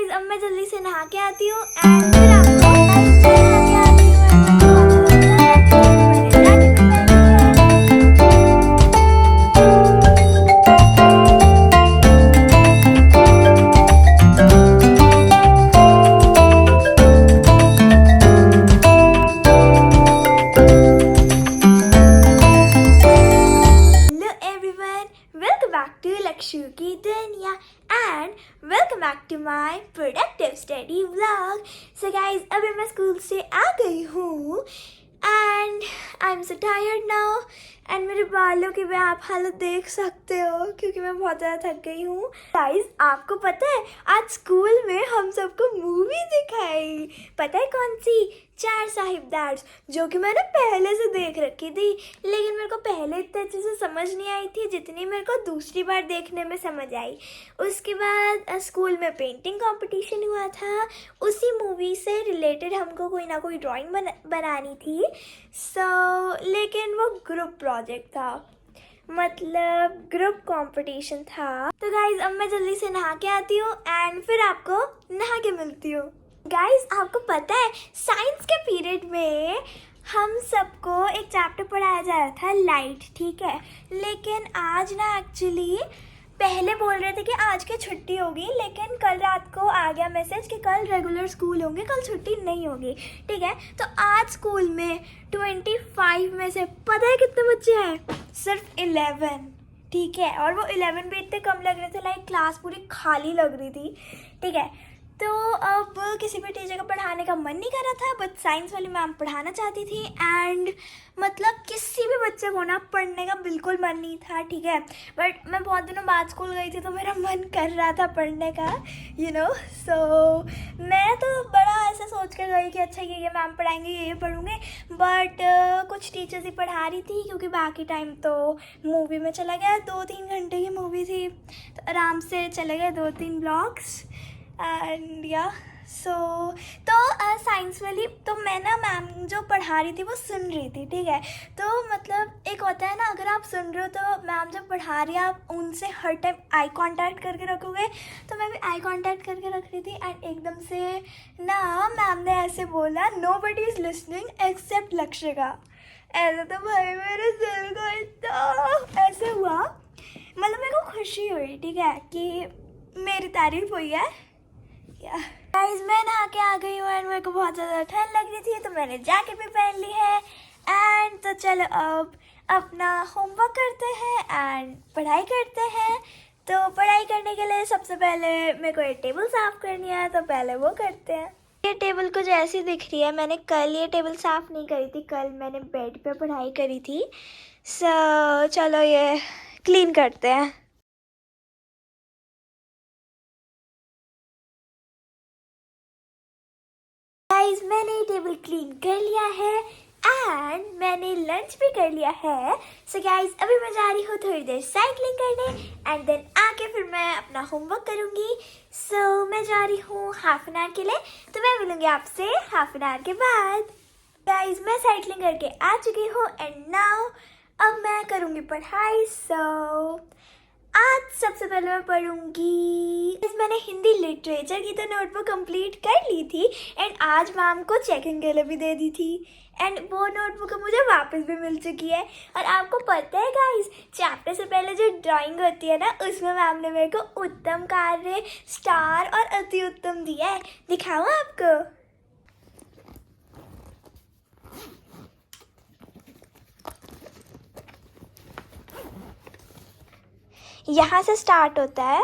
Guys अब मैं जल्दी से नहा के आती हूँ एंड फिर आपको नहा के आती हूँ back to Lakshu की दुनिया and welcome back to my productive study vlog. So guys, अभी मैं स्कूल से आ गई हूँ and I'm so tired now and मेरे बालों की भी आप हालत देख सकते हो क्योंकि मैं बहुत ज़्यादा थक गई हूँ. गाइस आपको पता है आज स्कूल में हम सबको मूवी दिखाई. पता है कौन सी? चार साहिबदार्स, जो कि मैंने पहले से देख रखी थी लेकिन मेरे को पहले इतने अच्छे से समझ नहीं आई थी जितनी मेरे को दूसरी बार देखने में समझ आई. उसके बाद स्कूल में पेंटिंग कंपटीशन हुआ था. उसी मूवी से रिलेटेड हमको कोई ना कोई ड्राइंग बनानी थी. लेकिन वो ग्रुप प्रोजेक्ट था, मतलब ग्रुप कंपटीशन था. तो गाइज अब मैं जल्दी से नहा के आती हूँ एंड फिर आपको नहा के मिलती हूँ. गाइज आपको पता है साइंस के पीरियड में हम सबको एक चैप्टर पढ़ाया जा रहा था लाइट, ठीक है. लेकिन आज ना एक्चुअली पहले बोल रहे थे कि आज की छुट्टी होगी लेकिन कल रात को आ गया मैसेज कि कल रेगुलर स्कूल होंगे, कल छुट्टी नहीं होगी, ठीक है. तो आज स्कूल में 25 में से पता है कितने बच्चे हैं? सिर्फ 11, ठीक है. और वो 11 भी इतने कम लग रहे थे, लाइक क्लास पूरी खाली लग रही थी, ठीक है. तो अब किसी भी टीचर का पढ़ाने का मन नहीं कर रहा था, बट साइंस वाली मैम पढ़ाना चाहती थी एंड मतलब किसी भी बच्चे को ना पढ़ने का बिल्कुल मन नहीं था, ठीक है. बट मैं बहुत दिनों बाद स्कूल गई थी तो मेरा मन कर रहा था पढ़ने का, यू नो. सो मैं तो बड़ा ऐसा सोच कर गई कि अच्छा ये मैम पढ़ाएंगे, ये पढ़ूँगी. बट कुछ टीचर्स ही पढ़ा रही थी क्योंकि बाकी टाइम तो मूवी में चला गया. 2-3 घंटे की मूवी थी तो आराम से चले गए 2-3 ब्लॉग्स एंड या तो साइंस वाली तो मैं ना मैम जो पढ़ा रही थी वो सुन रही थी, ठीक है. तो मतलब एक होता है ना, अगर आप सुन रहे हो तो मैम जब पढ़ा रही है आप उनसे हर टाइम आई कांटेक्ट करके रखोगे. तो मैं भी आई कांटेक्ट करके रख रही थी एंड एकदम से ना मैम ने ऐसे बोला, नोबडी इज़ लिसनिंग एक्सेप्ट लक्ष्य. ऐसा तो भाई मेरे दिल को इतना ऐसे हुआ, मतलब मेरे को खुशी हुई, ठीक है, कि मेरी तारीफ हुई है. गाइस मैं नहा के आ गई हूँ एंड मेरे को बहुत ज़्यादा ठंड लग रही थी तो मैंने जैकेट भी पहन ली है. एंड तो चलो अब अपना होमवर्क करते हैं एंड पढ़ाई करते हैं. तो पढ़ाई करने के लिए सबसे पहले मेरे को ये टेबल साफ़ करनी है तो पहले वो करते हैं. ये टेबल कुछ ऐसी दिख रही है, मैंने कल ये टेबल साफ़ नहीं करी थी, कल मैंने बेड पे पढ़ाई करी थी. चलो ये क्लीन करते हैं. गाइस मैंने ये टेबल क्लीन कर लिया है एंड मैंने लंच भी कर लिया है. सो गाइस अभी मैं जा रही हूँ थोड़ी देर साइकिलिंग करने एंड देन आके फिर मैं अपना होमवर्क करूँगी. सो मैं जा रही हूँ हाफ एन आवर के लिए, तो मैं मिलूँगी आपसे हाफ एन आवर के बाद. गाइस मैं साइकिलिंग करके आ चुकी हूँ एंड नाउ अब मैं करूँगी पढ़ाई. आज सबसे पहले मैं पढ़ूंगी. मैंने हिंदी लिटरेचर की तो नोटबुक कंप्लीट कर ली थी एंड आज मैम को चेकिंग के लिए भी दे दी थी एंड वो नोटबुक मुझे वापस भी मिल चुकी है. और आपको पता है गाइस, चैप्टर से पहले जो ड्राइंग होती है ना उसमें मैम ने मेरे को उत्तम कार्य, स्टार और अति उत्तम दिया है. दिखाऊं आपको? यहाँ से स्टार्ट होता है,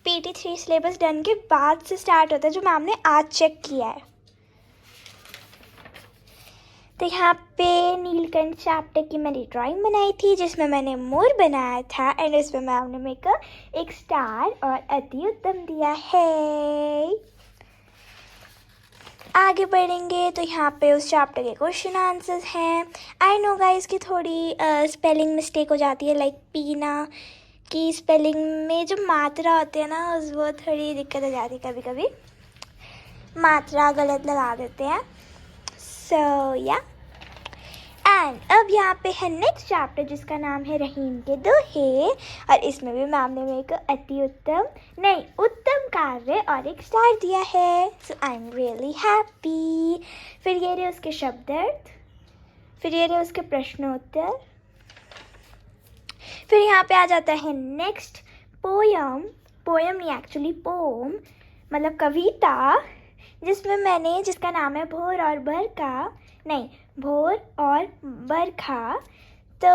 PT3 सिलेबस डन के बाद से स्टार्ट होता है जो मैम ने आज चेक किया है. तो यहाँ पे नीलकंठ चैप्टर की मैंने ड्राइंग बनाई थी जिसमें मैंने मोर बनाया था एंड इसमें मैम ने मेरे को एक स्टार और अति उत्तम दिया है. आगे बढ़ेंगे तो यहाँ पे उस चैप्टर के क्वेश्चन आंसर्स हैं. आई नो गाइस कि थोड़ी स्पेलिंग मिस्टेक हो जाती है, लाइक पीना की स्पेलिंग में जो मात्रा होती है ना वो थोड़ी दिक्कत हो जाती है, कभी कभी मात्रा गलत लगा देते हैं. या एंड अब यहाँ पे है नेक्स्ट चैप्टर जिसका नाम है रहीम के दोहे, और इसमें भी मैम ने मेरे को अति उत्तम नहीं उत्तम कार्य और एक स्टार दिया है, सो आई एम रियली हैप्पी। फिर ये रहे उसके शब्दार्थ, फिर ये रहे उसके प्रश्नोत्तर, फिर यहाँ पे आ जाता है नेक्स्ट पोयम, पोयम नहीं एक्चुअली पोम, मतलब कविता, जिसका नाम है भोर और बरखा, नहीं भोर और बरखा। तो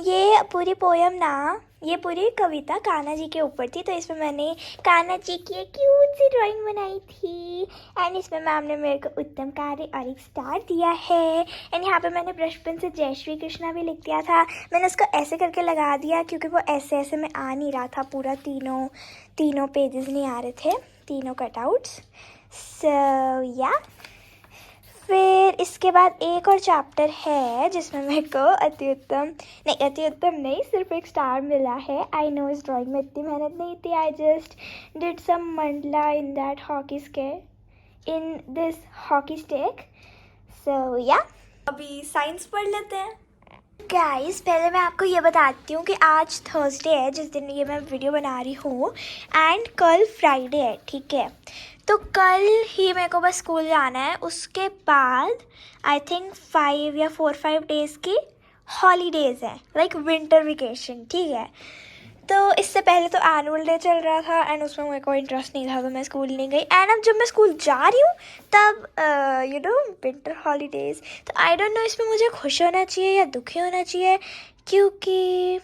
ये पूरी पोयम ना, ये पूरी कविता कान्हा जी के ऊपर थी, तो इसमें मैंने कान्हा जी की एक क्यूट सी ड्राइंग बनाई थी, एंड इसमें मैम ने मेरे को उत्तम कार्य और एक स्टार दिया है। एंड यहाँ पे मैंने ब्रश पेन से जय श्री कृष्णा भी लिख दिया था, मैंने उसको ऐसे करके लगा दिया क्योंकि वो ऐसे ऐसे में आ नहीं रहा था, पूरा तीनों पेजेस नहीं आ रहे थे, तीनों कटआउट्स। सो या फिर इसके बाद एक और चैप्टर है जिसमें मेरे को अति उत्तम नहीं सिर्फ एक स्टार मिला है। आई नो इस ड्राइंग में इतनी मेहनत नहीं थी, I just did some mandala in that in this hockey stick. So yeah अभी साइंस पढ़ लेते हैं। गाइस पहले मैं आपको ये बताती हूँ कि आज थर्सडे है जिस दिन ये मैं वीडियो बना रही हूँ, एंड कल फ्राइडे है, ठीक है। तो कल ही मेरे को बस स्कूल जाना है, उसके बाद आई थिंक 5 या 4-5 डेज़ की हॉलीडेज़ हैं, लाइक विंटर वेकेशन, ठीक है। तो इससे पहले तो एनुअल डे चल रहा था एंड उसमें मेरे को इंटरेस्ट नहीं था, तो मैं स्कूल नहीं गई। एंड अब जब मैं स्कूल जा रही हूँ तब विंटर हॉलीडेज़, तो आई डोंट नो इसमें मुझे खुश होना चाहिए या दुखी होना चाहिए, क्योंकि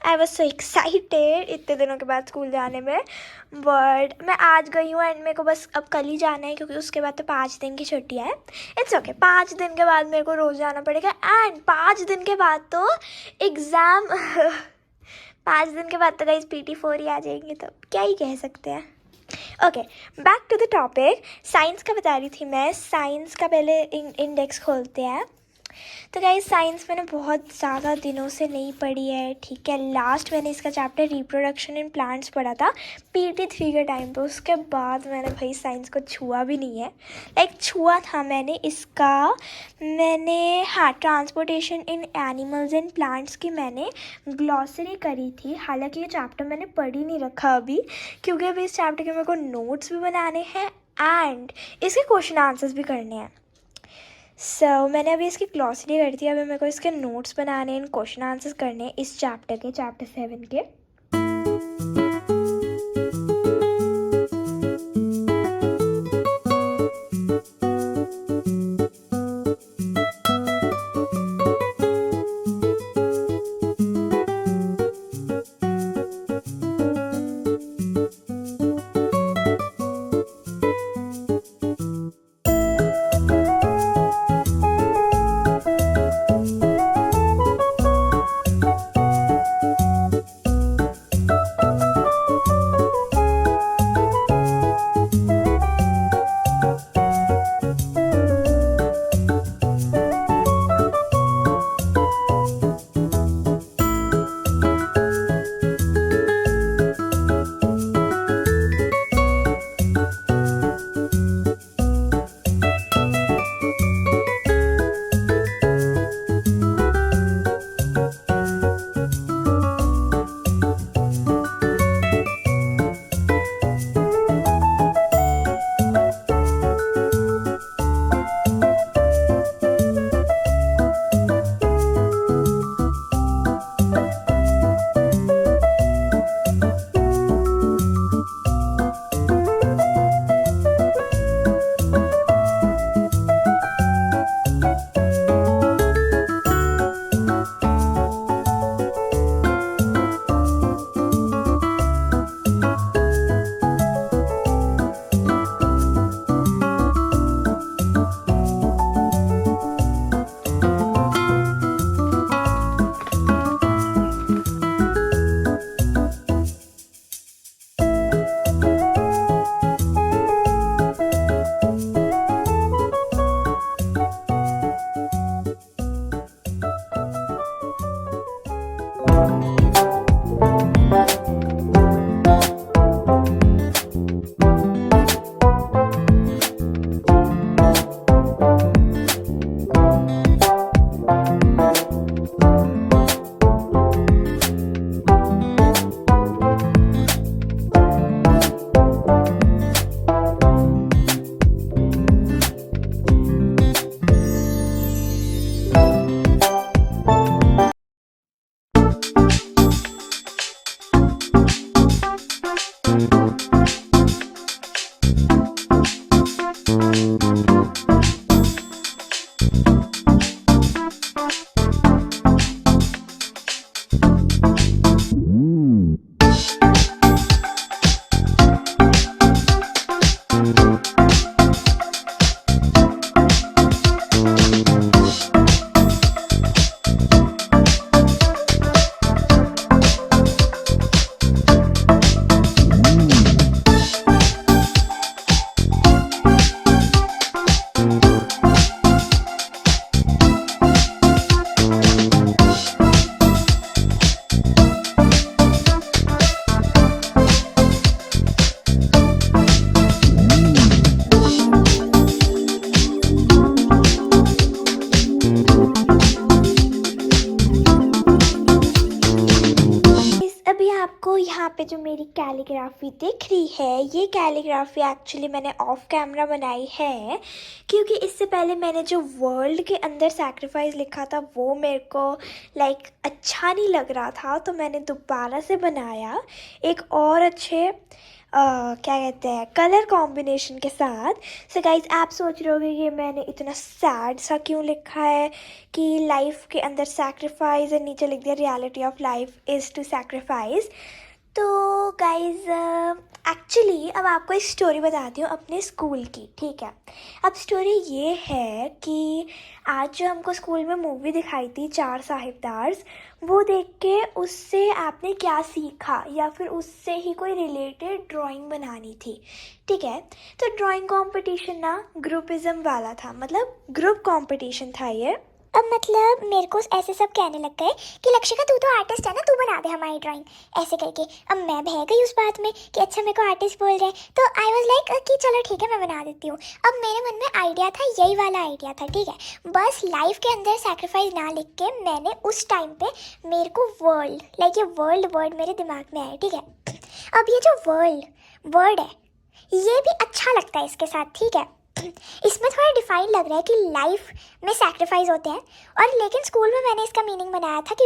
आई वॉज सो एक्साइटेड इतने दिनों के बाद स्कूल जाने में। बट मैं आज गई हूँ एंड मेरे को बस अब कल ही जाना है, क्योंकि उसके बाद तो 5 दिन की छुट्टियाँ हैं। इट्स ओके, 5 दिन के बाद मेरे को रोज़ जाना पड़ेगा, एंड 5 दिन के बाद तो एग्ज़ाम 5 दिन के बाद तो गाइस PT4 ही आ जाएंगे, तो क्या ही कह सकते हैं। Okay, back to the topic. Science का बता रही थी मैं। साइंस का पहले इंडेक्स खोलते हैं। तो गाइस साइंस मैंने बहुत ज़्यादा दिनों से नहीं पढ़ी है, ठीक है। लास्ट मैंने इसका चैप्टर रिप्रोडक्शन इन प्लांट्स पढ़ा था PT3 के टाइम पे, उसके बाद मैंने भाई साइंस को छुआ भी नहीं है। लाइक छुआ था मैंने हाँ transportation in animals and plants की मैंने ग्लॉसरी करी थी। हालांकि ये चैप्टर मैंने पढ़ ही नहीं रखा अभी, क्योंकि अभी इस चैप्टर के मेरे को नोट्स भी बनाने हैं एंड इसके क्वेश्चन आंसर्स भी करने हैं। सो मैंने अभी इसकी ग्लॉसरी कर दी, अभी मेरे को इसके नोट्स बनाने हैं, क्वेश्चन आंसर्स करने हैं इस चैप्टर 7 के। पे जो मेरी कैलीग्राफी दिख रही है, ये कैलीग्राफी एक्चुअली मैंने ऑफ कैमरा बनाई है, क्योंकि इससे पहले मैंने जो वर्ल्ड के अंदर सैक्रिफाइस लिखा था वो मेरे को अच्छा नहीं लग रहा था, तो मैंने दोबारा से बनाया एक और अच्छे क्या कहते हैं कलर कॉम्बिनेशन के साथ। सो गाइज, आप सोच रहे होगे कि मैंने इतना सैड सा क्यों लिखा है कि लाइफ के अंदर सैक्रिफाइस, और नीचे लिख दिया reality of life is to sacrifice. तो गाइज एक्चुअली अब आपको एक स्टोरी बताती हूँ अपने स्कूल की, ठीक है। अब स्टोरी ये है कि आज जो हमको स्कूल में मूवी दिखाई थी चार साहिबदार्स, वो देख के उससे आपने क्या सीखा या फिर उससे ही कोई रिलेटेड ड्राइंग बनानी थी, ठीक है। तो ड्राइंग कंपटीशन ना ग्रुपिज्म वाला था, मतलब ग्रुप कंपटीशन था ये। अब मतलब मेरे को ऐसे सब कहने लग गए कि लक्षिका तू तो आर्टिस्ट है ना, तू बना दे हमारी ड्राइंग, ऐसे करके। अब मैं बह गई उस बात में कि अच्छा मेरे को आर्टिस्ट बोल रहे हैं, तो आई वाज लाइक कि चलो ठीक है मैं बना देती हूँ। अब मेरे मन में आइडिया था, यही वाला आइडिया था, ठीक है। बस लाइफ के अंदर सैक्रिफाइस ना लिख के मैंने उस टाइम पे मेरे को वर्ल्ड ये वर्ड मेरे दिमाग में आया, ठीक है। अब ये जो वर्ड है ये भी अच्छा लगता है इसके साथ, ठीक है। इसमें थोड़ा डिफाइन लग रहा है कि लाइफ में सैक्रिफाइस होते हैं, और लेकिन स्कूल में मैंने इसका मीनिंग बनाया था कि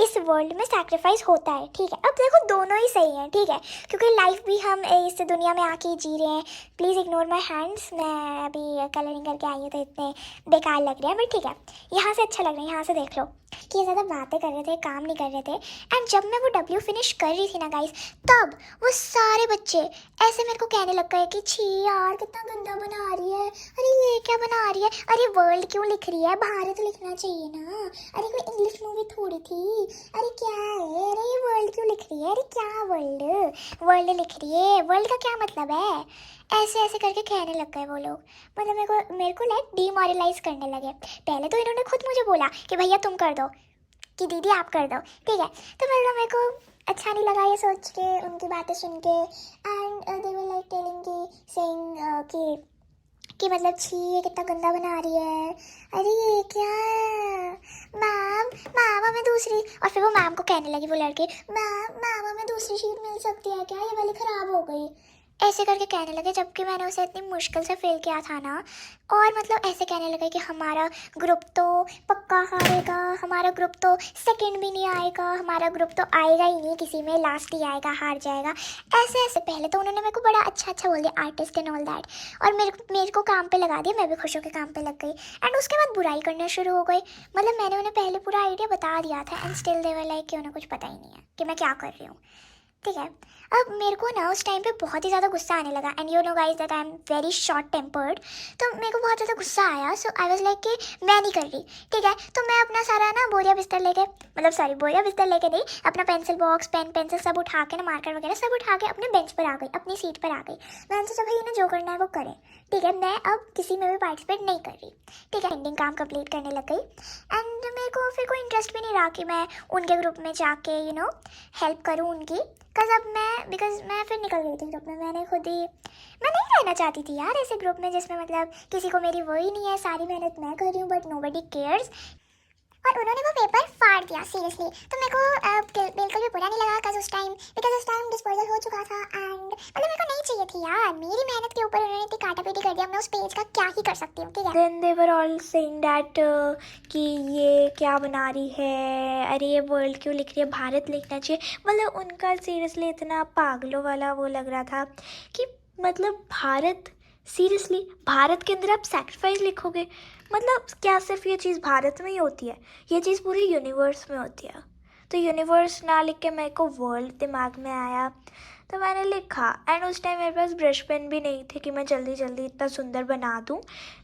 इस वर्ल्ड में सैक्रिफाइस होता है, ठीक है। अब देखो दोनों ही सही हैं, ठीक है, क्योंकि लाइफ भी हम इस दुनिया में आके जी रहे हैं। प्लीज़ इग्नोर माई हैंड्स, मैं अभी कलरिंग करके आई हूँ तो इतने बेकार लग रहे हैं, बट ठीक है, यहाँ से अच्छा लग रहा है। यहाँ से देख लो कि ये ज़्यादा बातें कर रहे थे, काम नहीं कर रहे थे। एंड जब मैं वो डब्ल्यू फिनिश कर रही थी ना गाइस, तब वो सारे बच्चे ऐसे मेरे को कहने लग गए कि छी यार कितना गंदा बना रही है, अरे ये क्या बना रही है, अरे वर्ल्ड क्यों लिख रही है, भारत लिखना चाहिए ना, अरे कोई इंग्लिश मूवी थोड़ी थी, अरे क्या है, अरे ये वर्ल्ड क्यों लिख रही है, अरे क्या वर्ल्ड लिख रही है, वर्ल्ड का क्या मतलब है, ऐसे ऐसे करके कहने लग गए वो लोग। मतलब मेरे को लाइक डीमोरलाइज करने लगे। पहले तो इन्होंने खुद मुझे बोला कि भैया तुम कर दो, कि दीदी आप कर दो, ठीक है। तो मतलब मेरे को अच्छा नहीं लगा ये सोच के, उनकी बातें सुन के। And they were like telling की सेइंग कि मतलब छी ये कितना गंदा बना रही है, अरे ये क्या मैम हमें दूसरी, और फिर वो मैम को कहने लगी वो लड़के, मैम हमें दूसरी शीट मिल सकती है क्या, ये वाली ख़राब हो गई, ऐसे करके कहने लगे। जबकि मैंने उसे इतनी मुश्किल से फेल किया था ना, और मतलब ऐसे कहने लगे कि हमारा ग्रुप तो पक्का हारेगा, हमारा ग्रुप तो सेकंड भी नहीं आएगा, हमारा ग्रुप तो आएगा ही नहीं किसी में, लास्ट ही आएगा, हार जाएगा, ऐसे। पहले तो उन्होंने मेरे को बड़ा अच्छा बोल दिया आर्टिस्ट एंड ऑल दैट, और मेरे को काम पे लगा दिया, मैं भी खुश होकर काम पे लग गई। एंड उसके बाद बुराई करना शुरू हो गई। मतलब मैंने उन्हें पहले पूरा आइडिया बता दिया था, and still they were like कि उन्हें कुछ पता ही नहीं है कि मैं क्या कर रही हूँ, ठीक है। अब मेरे को ना उस टाइम पे बहुत ही ज़्यादा गुस्सा आने लगा, and you know guys that I am very short tempered. तो मेरे को बहुत ज़्यादा गुस्सा आया, सो आई वाज लाइक कि मैं नहीं कर रही, ठीक है। तो मैं अपना सारा ना बोरिया बिस्तर लेके नहीं, अपना पेंसिल बॉक्स, पेंसिल सब उठा के ना, मार्कर वगैरह सब उठा के अपने बेंच पर आ गई, अपनी सीट पर आ गई। मैंने सोचा भाई इन्हें जो करना है वो करें, ठीक है, मैं अब किसी में भी पार्टिसिपेट नहीं कर रही, ठीक है। पेंडिंग काम कंप्लीट करने लग गई, एंड मेरे को फिर कोई इंटरेस्ट भी नहीं रहा कि मैं उनके ग्रुप में जाके हेल्प करूँ उनकी। बिकॉज मैं फिर निकल गई थी ग्रुप में। मैं नहीं रहना चाहती थी यार ऐसे ग्रुप में जिसमें मतलब किसी को मेरी वो ही नहीं है, सारी मेहनत मैं कर रही हूँ बट नोबडी केयर्स। और उन्होंने वो पेपर फाड़ दिया सीरियसली। तो मेरे को बिल्कुल भी बुरा नहीं लगा, बिकॉज उस टाइम डिस्पोजल हो चुका था, एंड मतलब मेरे को नहीं चाहिए थी यार, मेरी मेहनत के ऊपर उन्होंने इतनी काटापीटी कर दिया, मैं उस पेज का क्या ही कर सकती हूँ, ठीक है। Then they were all saying that कि ये क्या बना रही है, अरे ये वर्ल्ड क्यों लिख रही है, भारत लिखना चाहिए। मतलब उनका सीरियसली इतना पागलों वाला वो लग रहा था कि मतलब सीरियसली भारत के अंदर आप सैक्रिफाइस लिखोगे, मतलब क्या सिर्फ ये चीज़ भारत में ही होती है, ये चीज़ पूरी यूनिवर्स में होती है। तो यूनिवर्स ना लिख के मेरे को वर्ल्ड दिमाग में आया, तो मैंने लिखा। एंड उस टाइम मेरे पास ब्रश पेन भी नहीं थे कि मैं जल्दी इतना सुंदर बना दूँ।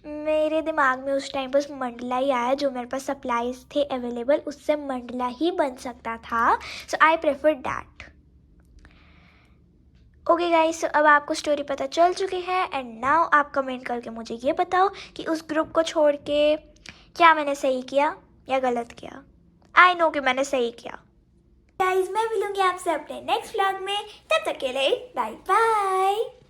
मेरे दिमाग में उस टाइम बस मंडला ही आया, जो मेरे पास सप्लाईज थे अवेलेबल, उससे मंडला ही बन सकता था। So I prefer that. Okay guys, so अब आपको स्टोरी पता चल चुकी है, एंड नाउ आप कमेंट करके मुझे ये बताओ कि उस ग्रुप को छोड़ के क्या मैंने सही किया या गलत किया। आई नो कि मैंने सही किया। गाइस, मैं मिलूंगी आपसे अपने नेक्स्ट व्लॉग में, तब तक के लिए बाय बाय।